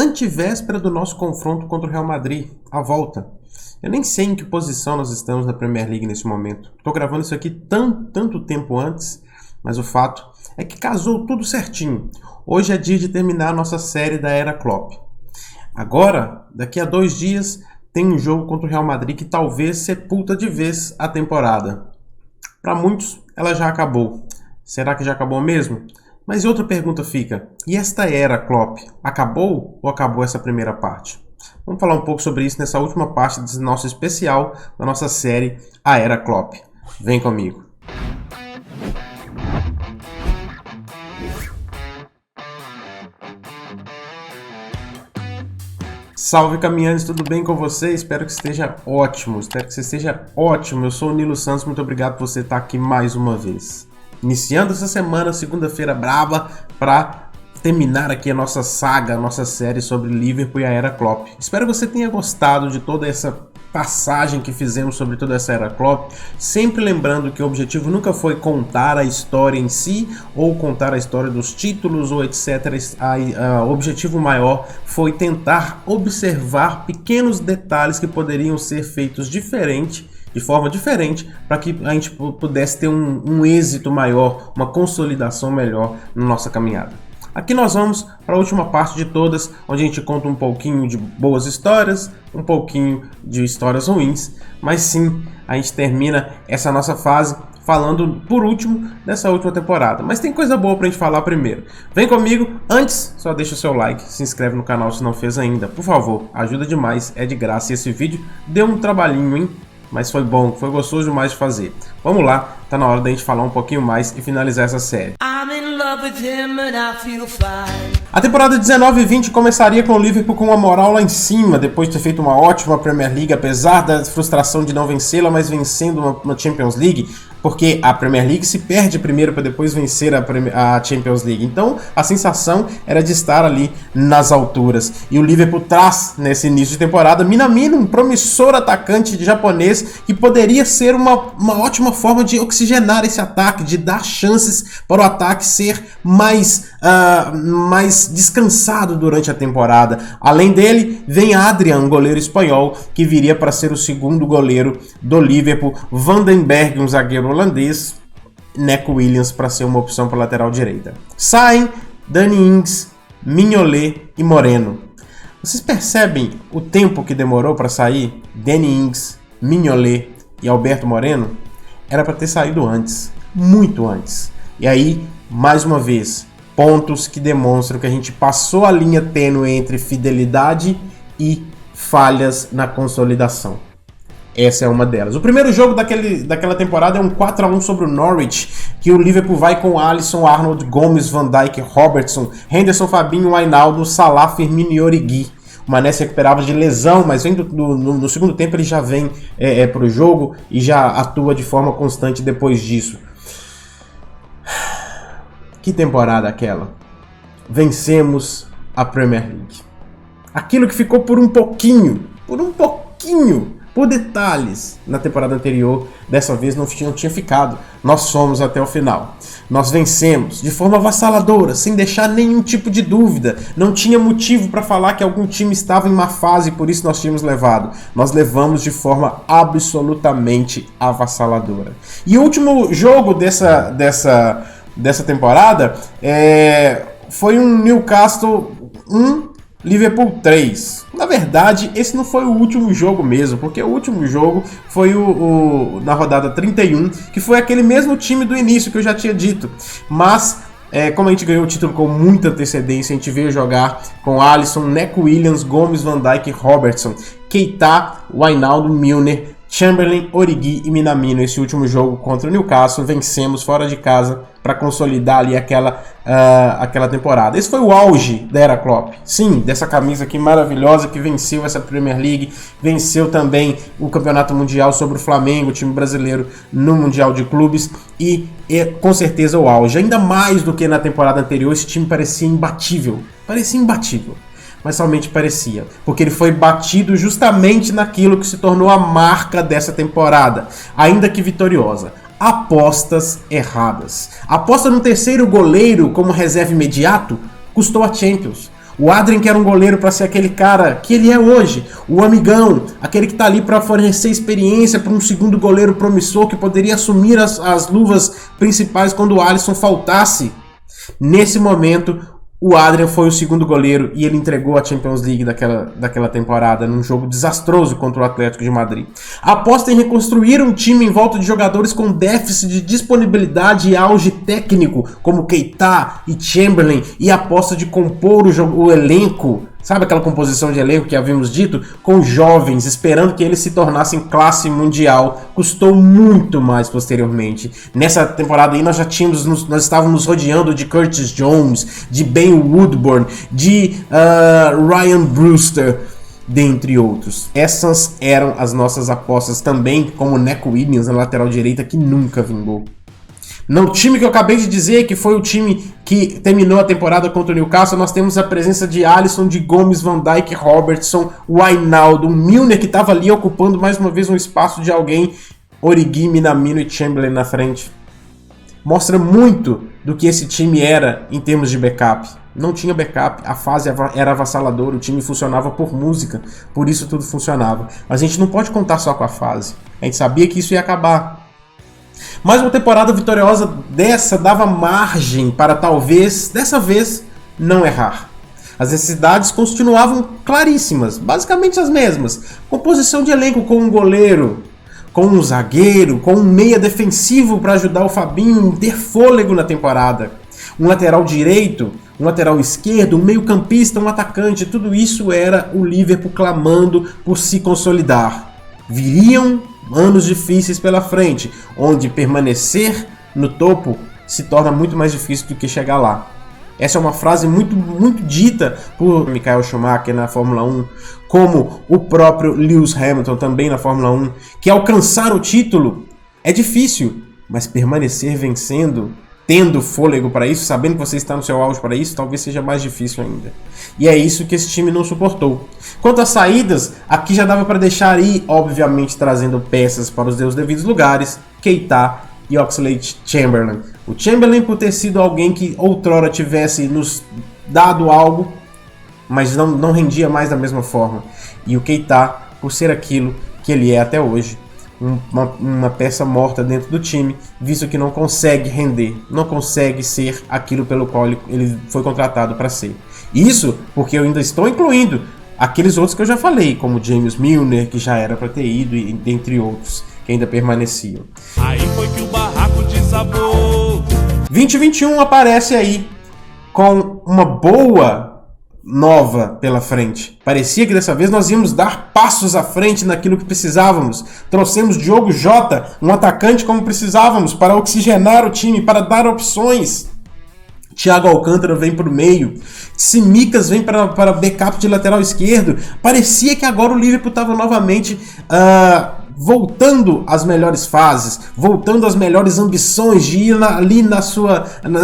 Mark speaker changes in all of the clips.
Speaker 1: antevéspera do nosso confronto contra o Real Madrid, a volta. Eu nem sei em que posição nós estamos na Premier League nesse momento. Estou gravando isso aqui tanto tempo antes, mas o fato é que casou tudo certinho. Hoje é dia de terminar a nossa série da Era Klopp. Agora, daqui a 2 dias, tem um jogo contra o Real Madrid que talvez sepulta de vez a temporada. Para muitos, ela já acabou. Será que já acabou mesmo? Mas outra pergunta fica, e esta Era Klopp, acabou ou acabou essa primeira parte? Vamos falar um pouco sobre isso nessa última parte desse nosso especial da nossa série A Era Klopp. Vem comigo. Salve caminhantes, tudo bem com você? Espero que esteja ótimo, Eu sou o Nilo Santos, muito obrigado por você estar aqui mais uma vez. Iniciando essa semana, segunda-feira braba, para terminar aqui a nossa saga, a nossa série sobre Liverpool e a Era Klopp. Espero que você tenha gostado de toda essa passagem que fizemos sobre toda essa Era Klopp, sempre lembrando que o objetivo nunca foi contar a história em si, ou contar a história dos títulos, ou etc. O objetivo maior foi tentar observar pequenos detalhes que poderiam ser feitos de forma diferente, para que a gente pudesse ter um êxito maior, uma consolidação melhor na nossa caminhada. Aqui nós vamos para a última parte de todas, onde a gente conta um pouquinho de boas histórias, um pouquinho de histórias ruins, mas sim, a gente termina essa nossa fase falando, por último, dessa última temporada. Mas tem coisa boa pra gente falar primeiro. Vem comigo, antes, só deixa o seu like, se inscreve no canal se não fez ainda. Por favor, ajuda demais, é de graça. E esse vídeo deu um trabalhinho, hein? Mas foi bom, foi gostoso demais de fazer. Vamos lá, tá na hora da gente falar um pouquinho mais e finalizar essa série. A temporada 19 e 20 começaria com o Liverpool com uma moral lá em cima, depois de ter feito uma ótima Premier League, apesar da frustração de não vencê-la, mas vencendo uma Champions League, porque a Premier League se perde primeiro para depois vencer a Champions League. Então a sensação era de estar ali nas alturas. E o Liverpool traz nesse início de temporada Minamino, um promissor atacante japonês que poderia ser uma ótima forma de oxigenar esse ataque, de dar chances para o ataque ser mais descansado durante a temporada. Além dele, vem Adrian, um goleiro espanhol, que viria para ser o segundo goleiro do Liverpool. Vandenberg, um zagueiro holandês, Neco Williams para ser uma opção para lateral direita. Saem Danny Ings, Mignolet e Moreno. Vocês percebem o tempo que demorou para sair Danny Ings, Mignolet e Alberto Moreno? Era para ter saído antes, muito antes. E aí, mais uma vez, pontos que demonstram que a gente passou a linha tênue entre fidelidade e falhas na consolidação. Essa é uma delas. O primeiro jogo daquela temporada é um 4-1 sobre o Norwich, que o Liverpool vai com Alisson, Arnold, Gomes, Van Dijk, Robertson, Henderson, Fabinho, Wijnaldum, Salah, Firmino e Origi. O Mané se recuperava de lesão, mas no segundo tempo ele já vem para o jogo e já atua de forma constante depois disso. Que temporada aquela! Vencemos a Premier League. Aquilo que ficou por detalhes na temporada anterior, dessa vez não tinha ficado. Nós fomos até o final. Nós vencemos de forma avassaladora, sem deixar nenhum tipo de dúvida. Não tinha motivo para falar que algum time estava em má fase, por isso nós tínhamos levado. Nós levamos de forma absolutamente avassaladora. E o último jogo dessa temporada foi um Newcastle 1, Liverpool 3. Na verdade, esse não foi o último jogo mesmo, porque o último jogo foi na rodada 31, que foi aquele mesmo time do início que eu já tinha dito. Mas, como a gente ganhou o título com muita antecedência, a gente veio jogar com Alisson, Neco Williams, Gomes, Van Dijk, Robertson, Keita, Wijnaldum, Milner, Chamberlain, Origi e Minamino. Esse último jogo contra o Newcastle, vencemos fora de casa para consolidar ali aquela temporada. Esse foi o auge da Era Klopp. Sim, dessa camisa aqui maravilhosa que venceu essa Premier League, venceu também o Campeonato Mundial sobre o Flamengo, o time brasileiro no Mundial de Clubes e com certeza o auge. Ainda mais do que na temporada anterior, esse time parecia imbatível. Mas somente parecia, porque ele foi batido justamente naquilo que se tornou a marca dessa temporada, ainda que vitoriosa. Apostas erradas. A aposta no terceiro goleiro como reserva imediato custou a Champions. O Adrien, que era um goleiro para ser aquele cara que ele é hoje, o amigão, aquele que tá ali para fornecer experiência para um segundo goleiro promissor que poderia assumir as luvas principais quando o Alisson faltasse. Nesse momento, o Adrien foi o segundo goleiro e ele entregou a Champions League daquela temporada num jogo desastroso contra o Atlético de Madrid. A aposta em reconstruir um time em volta de jogadores com déficit de disponibilidade e auge técnico, como Keita e Chamberlain, e a aposta de compor o elenco, sabe aquela composição de elenco que havíamos dito? Com jovens, esperando que eles se tornassem classe mundial, custou muito mais posteriormente. Nessa temporada aí nós estávamos rodeando de Curtis Jones, de Ben Woodburn, de Ryan Brewster, dentre outros. Essas eram as nossas apostas também, como o Neco Williams na lateral direita, que nunca vingou. No time que eu acabei de dizer, que foi o time que terminou a temporada contra o Newcastle, nós temos a presença de Alisson, de Gomes, Van Dijk, Robertson, Wijnaldum, Milner, que estava ali ocupando mais uma vez um espaço de alguém, Origi, Minamino e Chamberlain na frente. Mostra muito do que esse time era em termos de backup. Não tinha backup, a fase era avassaladora, o time funcionava por música, por isso tudo funcionava. Mas a gente não pode contar só com a fase, a gente sabia que isso ia acabar. Mas uma temporada vitoriosa dessa dava margem para talvez, dessa vez, não errar. As necessidades continuavam claríssimas, basicamente as mesmas. Composição de elenco com um goleiro, com um zagueiro, com um meia defensivo para ajudar o Fabinho a ter fôlego na temporada. Um lateral direito, um lateral esquerdo, um meio campista, um atacante, tudo isso era o Liverpool clamando por se consolidar. Viriam anos difíceis pela frente, onde permanecer no topo se torna muito mais difícil do que chegar lá. Essa é uma frase muito dita por Michael Schumacher na Fórmula 1, como o próprio Lewis Hamilton também na Fórmula 1, que alcançar o título é difícil, mas permanecer vencendo, tendo fôlego para isso, sabendo que você está no seu auge para isso, talvez seja mais difícil ainda. E é isso que esse time não suportou. Quanto às saídas, aqui já dava para deixar aí, obviamente trazendo peças para os seus devidos lugares, Keita e Oxlade-Chamberlain. O Chamberlain por ter sido alguém que outrora tivesse nos dado algo, mas não rendia mais da mesma forma. E o Keita por ser aquilo que ele é até hoje, uma peça morta dentro do time, visto que não consegue render, não consegue ser aquilo pelo qual ele foi contratado para ser. Isso porque eu ainda estou incluindo aqueles outros que eu já falei, como James Milner, que já era para ter ido, e dentre outros que ainda permaneciam. Aí foi que o barraco desabou. 2021 aparece aí com uma boa nova pela frente. Parecia que dessa vez nós íamos dar passos à frente naquilo que precisávamos. Trouxemos Diogo Jota, um atacante como precisávamos, para oxigenar o time, para dar opções. Thiago Alcântara vem para o meio, Tsimikas vem para backup de lateral esquerdo. Parecia que agora o Liverpool estava novamente voltando às melhores fases, voltando às melhores ambições de ir ali na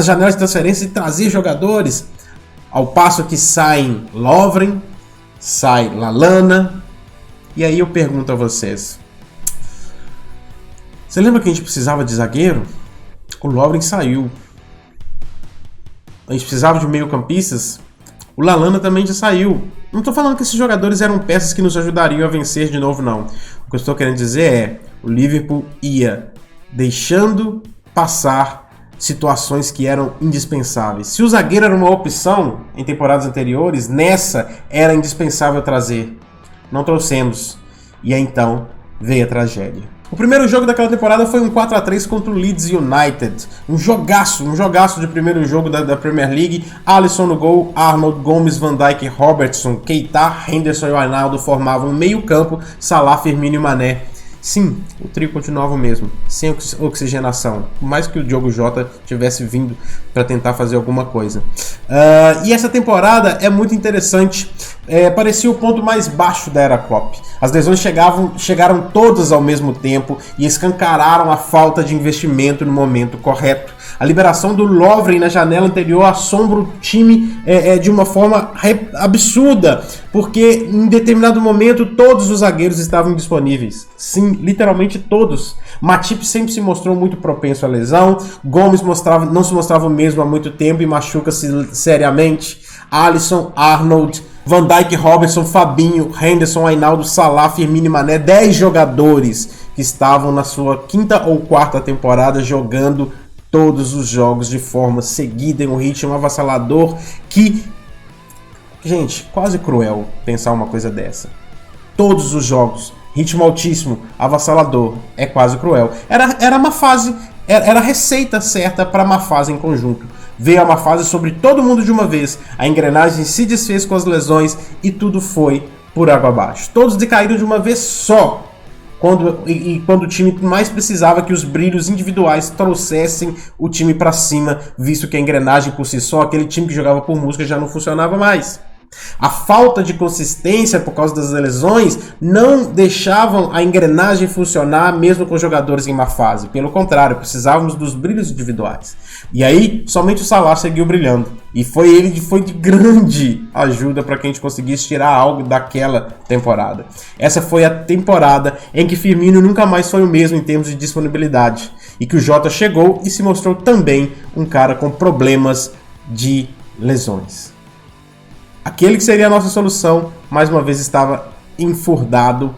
Speaker 1: janela de transferência e trazer jogadores. Ao passo que saem Lovren, sai Lallana. E aí eu pergunto a vocês, você lembra que a gente precisava de zagueiro? O Lovren saiu. A gente precisava de meio campistas? O Lallana também já saiu. Não estou falando que esses jogadores eram peças que nos ajudariam a vencer de novo, não. O que eu estou querendo dizer é, o Liverpool ia deixando passar situações que eram indispensáveis. Se o zagueiro era uma opção em temporadas anteriores, nessa era indispensável trazer. Não trouxemos. E aí então veio a tragédia. O primeiro jogo daquela temporada foi um 4-3 contra o Leeds United. Um jogaço de primeiro jogo da Premier League. Alisson no gol, Arnold, Gomes, Van Dijk, Robertson, Keita, Henderson e Wijnaldum formavam um meio campo, Salah, Firmino e Mané. Sim, o trio continuava o mesmo, sem oxigenação, por mais que o Diogo Jota tivesse vindo para tentar fazer alguma coisa. E essa temporada é muito interessante, parecia o ponto mais baixo da era Klopp. As lesões chegaram todas ao mesmo tempo e escancararam a falta de investimento no momento correto. A liberação do Lovren na janela anterior assombra o time de uma forma absurda, porque em determinado momento todos os zagueiros estavam disponíveis. Sim, literalmente todos. Matip sempre se mostrou muito propenso à lesão, Gomes não se mostrava o mesmo há muito tempo e machuca-se seriamente. Alisson, Arnold, Van Dijk, Robertson, Fabinho, Henderson, Wijnaldum, Salah, Firmino e Mané. 10 jogadores que estavam na sua 5ª ou 4ª temporada jogando todos os jogos de forma seguida em um ritmo avassalador que... Gente, quase cruel pensar uma coisa dessa. Todos os jogos, ritmo altíssimo, avassalador, é quase cruel. Era uma fase, era a receita certa para uma fase em conjunto. Veio uma fase sobre todo mundo de uma vez, a engrenagem se desfez com as lesões e tudo foi por água abaixo. Todos decaíram de uma vez só, quando o time mais precisava que os brilhos individuais trouxessem o time para cima, visto que a engrenagem por si só, aquele time que jogava por música já não funcionava mais. A falta de consistência por causa das lesões não deixavam a engrenagem funcionar mesmo com jogadores em má fase. Pelo contrário, precisávamos dos brilhos individuais. E aí, somente o Salah seguiu brilhando. E foi ele que foi de grande ajuda para que a gente conseguisse tirar algo daquela temporada. Essa foi a temporada em que Firmino nunca mais foi o mesmo em termos de disponibilidade. E que o Jota chegou e se mostrou também um cara com problemas de lesões. Aquele que seria a nossa solução, mais uma vez estava enfornado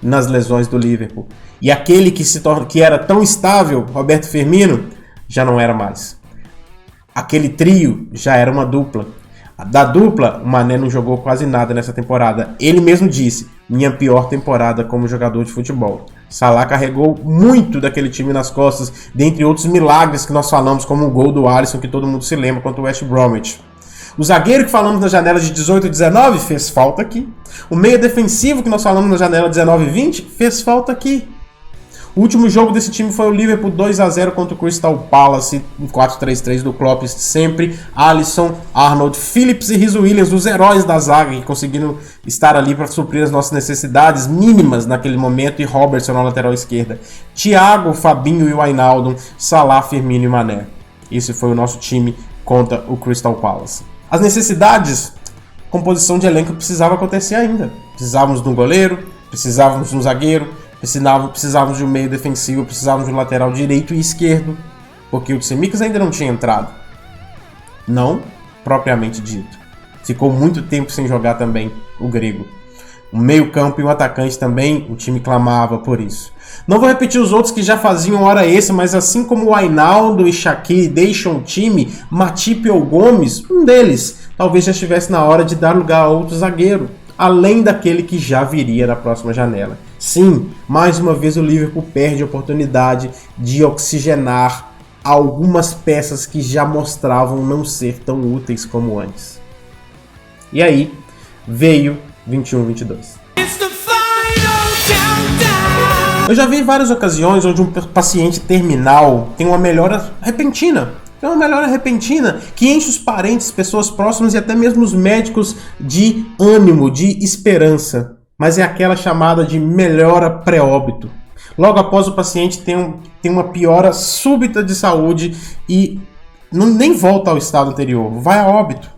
Speaker 1: nas lesões do Liverpool. E aquele que era tão estável, Roberto Firmino, já não era mais. Aquele trio já era uma dupla. Da dupla, o Mané não jogou quase nada nessa temporada. Ele mesmo disse, minha pior temporada como jogador de futebol. Salah carregou muito daquele time nas costas, dentre outros milagres que nós falamos, como o gol do Alisson, que todo mundo se lembra, contra o West Bromwich. O zagueiro que falamos na janela de 18 e 19 fez falta aqui. O meia defensivo que nós falamos na janela 19 e 20 fez falta aqui. O último jogo desse time foi o Liverpool 2-0 contra o Crystal Palace, em 4-3-3 do Klopp sempre. Alisson, Arnold, Phillips e Rhys Williams, os heróis da zaga que conseguiram estar ali para suprir as nossas necessidades mínimas naquele momento, e Robertson na lateral esquerda. Thiago, Fabinho e Wijnaldum, Salah, Firmino e Mané. Esse foi o nosso time contra o Crystal Palace. As necessidades, composição de elenco precisava acontecer ainda. Precisávamos de um goleiro, precisávamos de um zagueiro, precisávamos de um meio defensivo, precisávamos de um lateral direito e esquerdo, porque o Tsimikas ainda não tinha entrado. Não propriamente dito. Ficou muito tempo sem jogar também o grego. Um meio campo e um atacante também, o time clamava por isso. Não vou repetir os outros que já faziam hora extra, mas assim como o Wijnaldum e Shaqiri deixam o time, Matip ou Gomes, um deles, talvez já estivesse na hora de dar lugar a outro zagueiro, além daquele que já viria na próxima janela. Sim, mais uma vez o Liverpool perde a oportunidade de oxigenar algumas peças que já mostravam não ser tão úteis como antes. E aí veio 21-22. Eu já vi em várias ocasiões onde um paciente terminal tem uma melhora repentina. É uma melhora repentina que enche os parentes, pessoas próximas e até mesmo os médicos de ânimo, de esperança. Mas é aquela chamada de melhora pré-óbito. Logo após o paciente tem uma piora súbita de saúde e nem volta ao estado anterior, vai a óbito.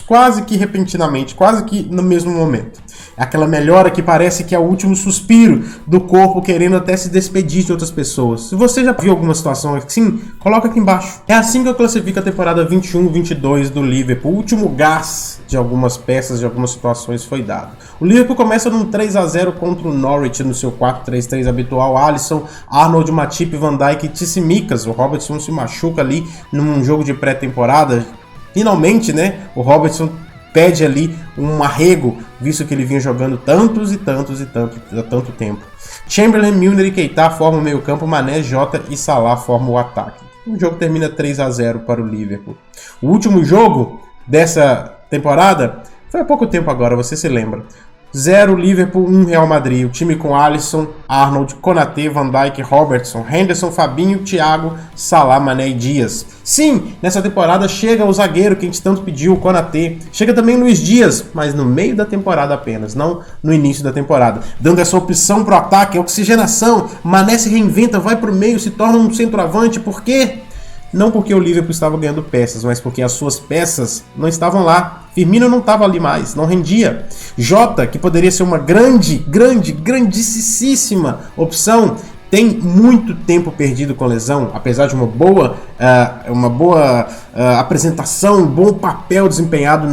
Speaker 1: Quase que repentinamente, quase que no mesmo momento. É aquela melhora que parece que é o último suspiro do corpo querendo até se despedir de outras pessoas. Se você já viu alguma situação assim, coloca aqui embaixo. É assim que eu classifico a temporada 21-22 do Liverpool. O último gás de algumas peças, de algumas situações foi dado. O Liverpool começa num 3-0 contra o Norwich no seu 4-3-3 habitual. Alisson, Arnold, Matip, Van Dijk e Tsimikas. O Robertson se machuca ali num jogo de pré-temporada. Finalmente, né, o Robertson pede ali um arrego, visto que ele vinha jogando há tanto tempo. Chamberlain, Milner e Keita formam o meio campo, Mané, Jota e Salah formam o ataque. O jogo termina 3-0 para o Liverpool. O último jogo dessa temporada foi há pouco tempo agora, você se lembra. 0 Liverpool, 1 Real Madrid. O time com Alisson, Arnold, Konaté, Van Dijk, Robertson, Henderson, Fabinho, Thiago, Salah, Mané e Dias. Sim, nessa temporada chega o zagueiro que a gente tanto pediu, o Konaté. Chega também o Luiz Dias, mas no meio da temporada apenas, não no início da temporada. Dando essa opção pro ataque, oxigenação. Mané se reinventa, vai pro meio, se torna um centroavante. Por quê? Não porque o Liverpool estava ganhando peças, mas porque as suas peças não estavam lá. Firmino não estava ali mais, não rendia. Jota, que poderia ser uma grandíssima opção, tem muito tempo perdido com lesão, apesar de uma boa apresentação, um bom papel desempenhado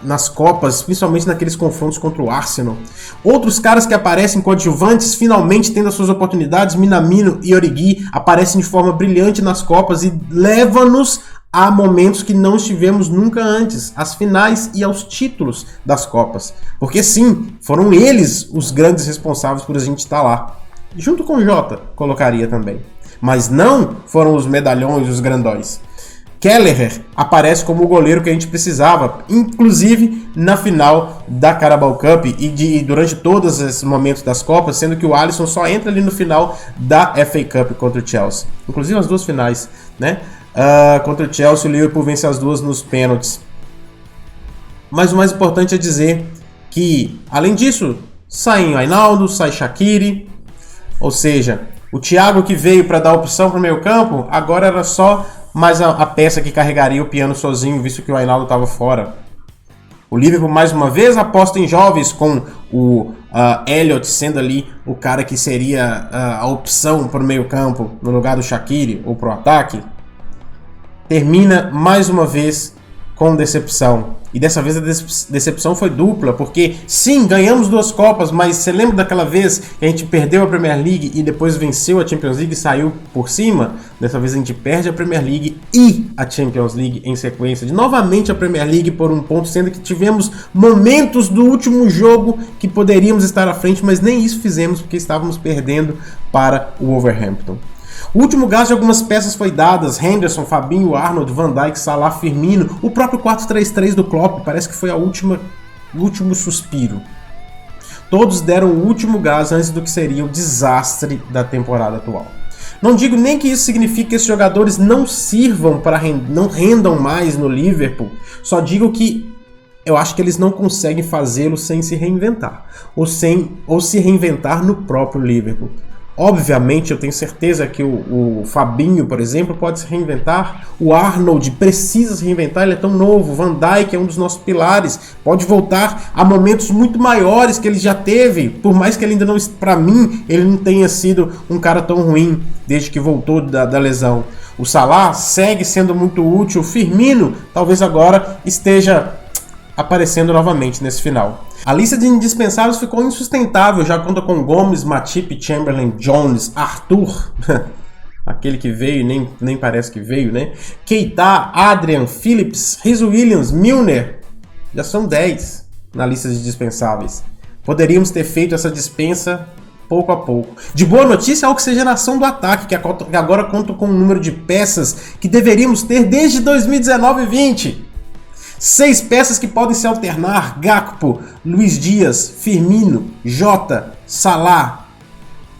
Speaker 1: nas Copas, principalmente naqueles confrontos contra o Arsenal. Outros caras que aparecem coadjuvantes, finalmente tendo as suas oportunidades, Minamino e Origi, aparecem de forma brilhante nas Copas e levam-nos a momentos que não estivemos nunca antes, às finais e aos títulos das Copas. Porque sim, foram eles os grandes responsáveis por a gente estar lá. Junto com o Jota, colocaria também. Mas não foram os medalhões, os grandões. Kelleher aparece como o goleiro que a gente precisava, inclusive na final da Carabao Cup e durante todos esses momentos das Copas, sendo que o Alisson só entra ali no final da FA Cup contra o Chelsea. Inclusive as duas finais, né? Contra o Chelsea, o Liverpool vence as duas nos pênaltis. Mas o mais importante é dizer que, além disso, sai Wijnaldum, sai Shaqiri. Ou seja, o Thiago que veio para dar opção para o meio campo, agora era só mais a peça que carregaria o piano sozinho, visto que o Wijnaldum estava fora. O Liverpool mais uma vez aposta em jovens, com o Elliott sendo ali o cara que seria a opção para o meio campo no lugar do Shaqiri ou para o ataque. Termina mais uma vez com decepção. E dessa vez a decepção foi dupla, porque sim, ganhamos 2 Copas, mas você lembra daquela vez que a gente perdeu a Premier League e depois venceu a Champions League e saiu por cima? Dessa vez a gente perde a Premier League e a Champions League em sequência. De novamente a Premier League por um ponto, sendo que tivemos momentos do último jogo que poderíamos estar à frente, mas nem isso fizemos porque estávamos perdendo para o Wolverhampton. O último gasto de algumas peças foi dadas: Henderson, Fabinho, Arnold, Van Dijk, Salah, Firmino, o próprio 4-3-3 do Klopp, parece que foi o último suspiro. Todos deram o último gás antes do que seria o desastre da temporada atual. Não digo nem que isso signifique que esses jogadores não sirvam não rendam mais no Liverpool, só digo que eu acho que eles não conseguem fazê-lo sem se reinventar, ou se reinventar no próprio Liverpool. Obviamente, eu tenho certeza que o Fabinho, por exemplo, pode se reinventar. O Arnold precisa se reinventar, ele é tão novo. O Van Dijk é um dos nossos pilares. Pode voltar a momentos muito maiores que ele já teve. Por mais que ele ainda não, para mim, ele não tenha sido um cara tão ruim desde que voltou da lesão. O Salah segue sendo muito útil. O Firmino talvez agora esteja aparecendo novamente nesse final. A lista de indispensáveis ficou insustentável, já conta com Gomes, Matip, Chamberlain, Jones, Arthur, aquele que veio e nem parece que veio, né? Keita, Adrian, Phillips, Rhys Williams, Milner, já são 10 na lista de indispensáveis. Poderíamos ter feito essa dispensa pouco a pouco. De boa notícia, a oxigenação do ataque, que agora conta com um número de peças que deveríamos ter desde 2019 e 20. 6 peças que podem se alternar: Gakpo, Luiz Dias, Firmino, Jota, Salah,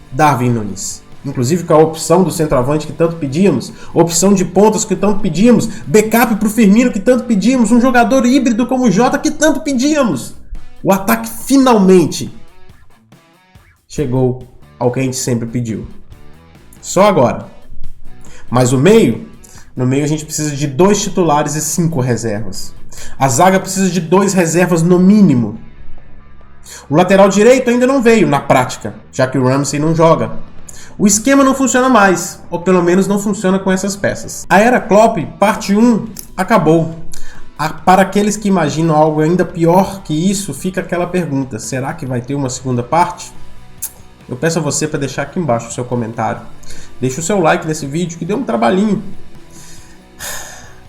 Speaker 1: Darwin Núñez. Inclusive com a opção do centroavante que tanto pedíamos, opção de pontas que tanto pedíamos, backup para o Firmino que tanto pedíamos, um jogador híbrido como o Jota que tanto pedíamos. O ataque finalmente chegou ao que a gente sempre pediu. Só agora. Mas no meio a gente precisa de 2 titulares e 5 reservas. A zaga precisa de 2 reservas no mínimo. O lateral direito ainda não veio na prática, já que o Ramsey não joga. O esquema não funciona mais, ou pelo menos não funciona com essas peças. A era Klopp, parte 1, acabou. Para aqueles que imaginam algo ainda pior que isso, fica aquela pergunta: será que vai ter uma segunda parte? Eu peço a você para deixar aqui embaixo o seu comentário. Deixe o seu like nesse vídeo, que deu um trabalhinho.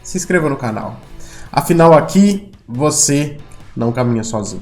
Speaker 1: Se inscreva no canal. Afinal, aqui você não caminha sozinho.